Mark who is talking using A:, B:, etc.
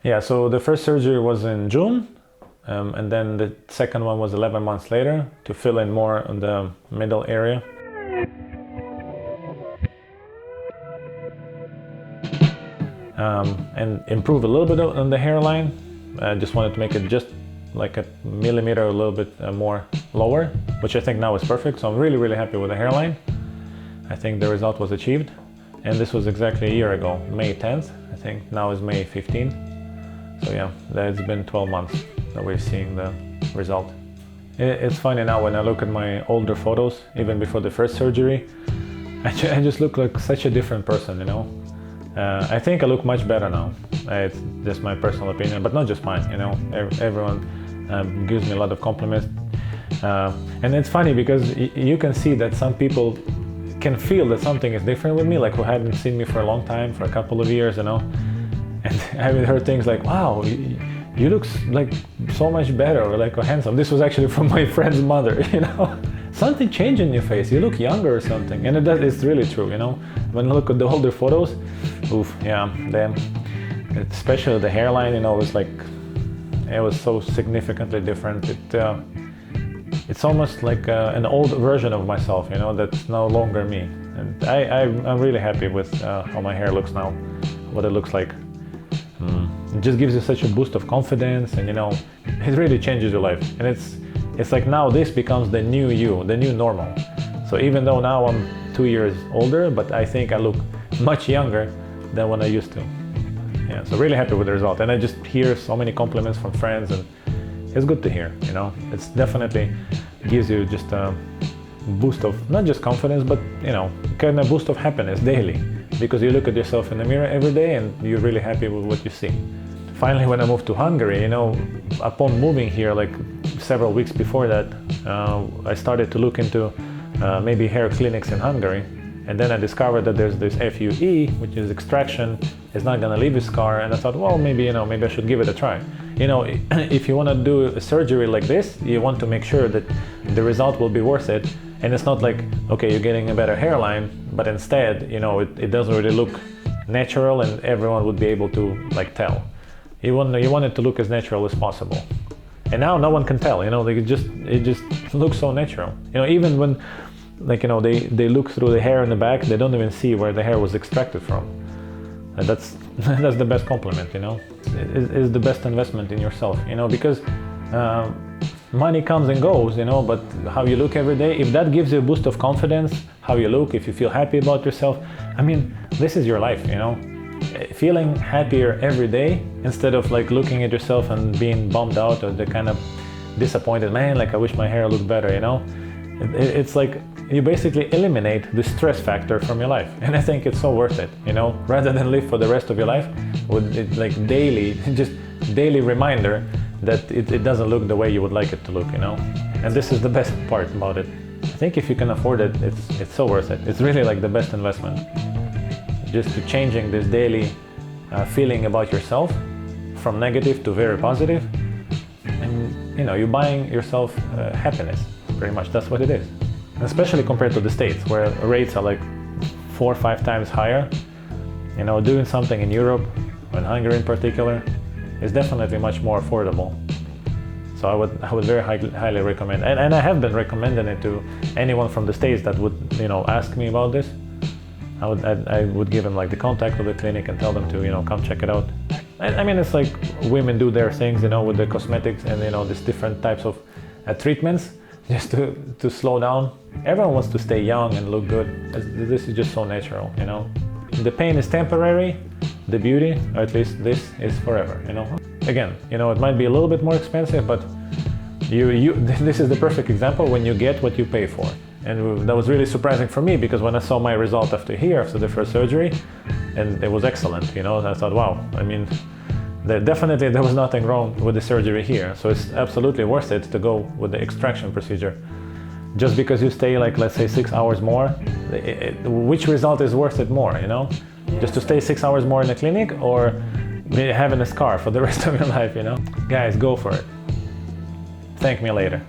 A: Yeah, so the first surgery was in June, and then the second one was 11 months later to fill in more on the middle area. And improve a little bit on the hairline. I just wanted to make it just like a millimeter, a little bit more lower, which I think now is perfect. So I'm really, really happy with the hairline. I think the result was achieved. And this was exactly a year ago, May 10th. I think now is May 15th. So yeah, it's been 12 months that we're seeing the result. It's funny now when I look at my older photos, even before the first surgery, I just look like such a different person, you know. I think I look much better now. It's just my personal opinion, but not just mine, you know. Everyone gives me a lot of compliments. And it's funny because you can see that some people can feel that something is different with me, like who hadn't seen me for a long time, for a couple of years, you know. And I've heard things like, wow, you look like so much better, or like handsome. This was actually from my friend's mother, you know. Something changed in your face, you look younger or something. And it's really true, you know. When I look at the older photos, oof, yeah, damn. Especially the hairline, you know, it was so significantly different. It's almost like an old version of myself, you know, that's no longer me. And I'm really happy with how my hair looks now, what it looks like. It just gives you such a boost of confidence, and you know, it really changes your life. And it's like now this becomes the new you, the new normal. So even though now I'm 2 years older, but I think I look much younger than when I used to. Yeah, so really happy with the result. And I just hear so many compliments from friends, and it's good to hear, you know. It's definitely gives you just a boost of not just confidence, but you know, kind of boost of happiness daily, because you look at yourself in the mirror every day and you're really happy with what you see. Finally, when I moved to Hungary, you know, upon moving here, like several weeks before that, I started to look into maybe hair clinics in Hungary. And then I discovered that there's this FUE, which is extraction, it's not gonna leave a scar. And I thought, well, maybe, you know, maybe I should give it a try. You know, if you wanna do a surgery like this, you want to make sure that the result will be worth it. And it's not like, okay, you're getting a better hairline, but instead, you know, it doesn't really look natural and everyone would be able to like tell. You want it to look as natural as possible. And now no one can tell, you know, like it just looks so natural. You know, even when, like, you know, they look through the hair in the back, they don't even see where the hair was extracted from. And that's the best compliment, you know. It's the best investment in yourself, you know, because money comes and goes, you know, but how you look every day, if that gives you a boost of confidence, how you look, if you feel happy about yourself, I mean, this is your life, you know. Feeling happier every day instead of like looking at yourself and being bummed out or the kind of disappointed, man, like I wish my hair looked better, you know. It's like you basically eliminate the stress factor from your life, and I think it's so worth it, you know, rather than live for the rest of your life with it, like daily reminder that it doesn't look the way you would like it to look, you know. And this is the best part about it. I think if you can afford it, it's so worth it. It's really like the best investment. Just to changing this daily feeling about yourself from negative to very positive, and you know, you're buying yourself happiness. Pretty much that's what it is. And especially compared to the States, where rates are like 4 or 5 times higher. You know, doing something in Europe, or in Hungary in particular, is definitely much more affordable. So I would very highly recommend, and I have been recommending it to anyone from the States that would, you know, ask me about this. I would give them like the contact of the clinic and tell them to, you know, come check it out. I mean, it's like women do their things, you know, with the cosmetics and, you know, these different types of treatments just to slow down. Everyone wants to stay young and look good. This is just so natural, you know. The pain is temporary, the beauty, or at least this, is forever, you know. Again, you know, it might be a little bit more expensive, but this is the perfect example when you get what you pay for. And that was really surprising for me, because when I saw my result after the first surgery, and it was excellent, you know, and I thought, wow, I mean, definitely there was nothing wrong with the surgery here. So it's absolutely worth it to go with the extraction procedure. Just because you stay like, let's say 6 hours more, which result is worth it more, you know? Just to stay 6 hours more in the clinic, or having a scar for the rest of your life, you know? Guys, go for it. Thank me later.